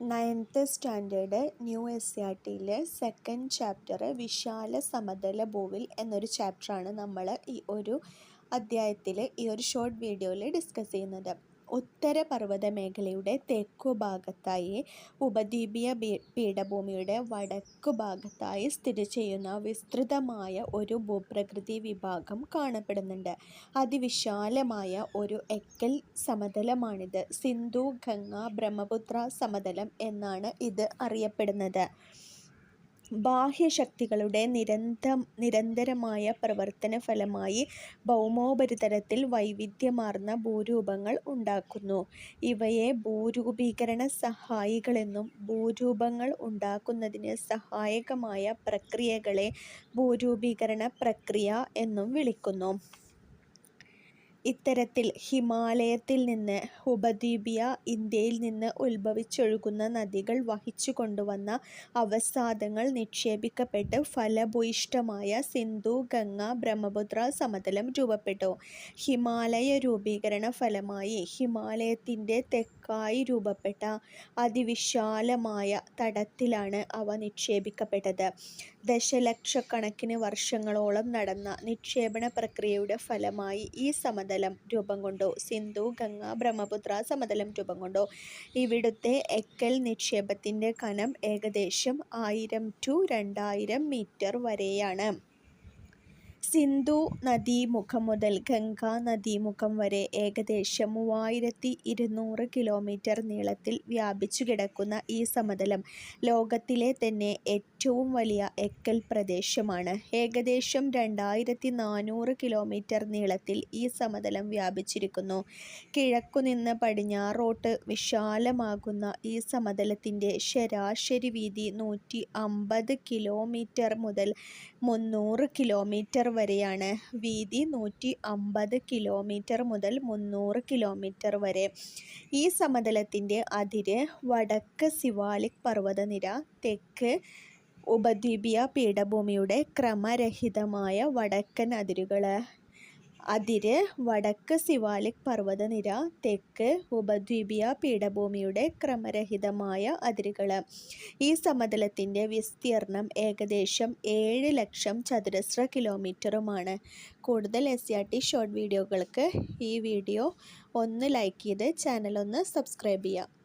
9th standard new SCERTയിലെ second chapter വിശാല സമതല ഭൂവിൽ എന്നൊരു ചാപ്റ്ററാണ് നമ്മൾ ഈ ഒരു അധ്യായത്തിൽ ഈ ഒരു ഷോർട്ട് വീഡിയോയിൽ ഡിസ്കസ് ചെയ്യുന്നത്. ഉത്തരപർവ്വത മേഖലയുടെ തെക്കുഭാഗത്തായി ഉപദ്വീപീയ പീഠഭൂമിയുടെ വടക്കുഭാഗത്തായി സ്ഥിതി ചെയ്യുന്ന വിസ്തൃതമായ ഒരു ഭൂപ്രകൃതി വിഭാഗം കാണപ്പെടുന്നുണ്ട്. അതിവിശാലമായ ഒരു എക്കൽ സമതലമാണിത്. സിന്ധു, ഗംഗ, ബ്രഹ്മപുത്ര സമതലം എന്നാണ് ഇത് അറിയപ്പെടുന്നത്. ബാഹ്യശക്തികളുടെ നിരന്തരമായ പ്രവർത്തന ഫലമായി ഭൗമോപരിതലത്തിൽ വൈവിധ്യമാർന്ന ഭൂരൂപങ്ങൾ ഉണ്ടാക്കുന്നു. ഇവയെ ഭൂരൂപീകരണ സഹായികളെന്നും ഭൂരൂപങ്ങൾ ഉണ്ടാക്കുന്നതിന് സഹായകമായ പ്രക്രിയകളെ ഭൂരൂപീകരണ പ്രക്രിയ എന്നും വിളിക്കുന്നു. ഇത്തരത്തിൽ ഹിമാലയത്തിൽ നിന്ന് ഉപദ്വീപീയ ഇന്ത്യയിൽ നിന്ന് ഉത്ഭവിച്ചൊഴുകുന്ന നദികൾ വഹിച്ചു കൊണ്ടുവന്ന അവസാദങ്ങൾ നിക്ഷേപിക്കപ്പെട്ട് ഫലഭൂയിഷ്ഠമായ സിന്ധു, ഗംഗ, ബ്രഹ്മപുത്ര സമതലം രൂപപ്പെട്ടു. ഹിമാലയ രൂപീകരണ ഫലമായി ഹിമാലയത്തിൻ്റെ തെക്കായി രൂപപ്പെട്ട അതിവിശാലമായ തടത്തിലാണ് അവ നിക്ഷേപിക്കപ്പെട്ടത്. ദശലക്ഷക്കണക്കിന് വർഷങ്ങളോളം നടന്ന നിക്ഷേപണ പ്രക്രിയയുടെ ഫലമായി ഈ സമതലം രൂപം കൊണ്ടു. സിന്ധു, ഗംഗ, ബ്രഹ്മപുത്ര സമതലം രൂപം കൊണ്ടു. ഇവിടുത്തെ എക്കൽ നിക്ഷേപത്തിൻ്റെ കനം ഏകദേശം 1000 to 2000 മീറ്റർ വരെയാണ്. സിന്ധു നദീമുഖം മുതൽ ഗംഗാ നദീമുഖം വരെ ഏകദേശം 3200 കിലോമീറ്റർ നീളത്തിൽ വ്യാപിച്ചു കിടക്കുന്ന ഈ സമതലം ലോകത്തിലെ തന്നെ ഏറ്റവും വലിയ എക്കൽ പ്രദേശമാണ്. ഏകദേശം 2400 കിലോമീറ്റർ നീളത്തിൽ ഈ സമതലം വ്യാപിച്ചിരിക്കുന്നു. കിഴക്കുനിന്ന് പടിഞ്ഞാറോട്ട് വിശാലമാകുന്ന ഈ സമതലത്തിൻ്റെ ശരാശരി വീതി 150 കിലോമീറ്റർ മുതൽ 300 കിലോമീറ്റർ വരെയാണ്. വീതി 150 കിലോമീറ്റർ മുതൽ 300 കിലോമീറ്റർ വരെ. ഈ സമതലത്തിൻ്റെ അതിര് വടക്ക് സിവാലിക് പർവ്വതനിര, തെക്ക് ഉപദ്വീപീയ പീഠഭൂമിയുടെ ക്രമരഹിതമായ വടക്കൻ അതിരുകൾ. അതിര് വടക്ക് സിവാലിക് പർവ്വതനിര, തെക്ക് ഉപദ്വീപീയ പീഠഭൂമിയുടെ ക്രമരഹിതമായ അതിരുകൾ. ഈ സമതലത്തിൻ്റെ വിസ്തീർണം ഏകദേശം 7,00,000 ചതുരശ്ര കിലോമീറ്ററുമാണ്. കൂടുതൽ SCERT ഷോർട്ട് വീഡിയോകൾക്ക് ഈ വീഡിയോ ഒന്ന് ലൈക്ക് ചെയ്ത് ചാനൽ ഒന്ന് സബ്സ്ക്രൈബ് ചെയ്യുക.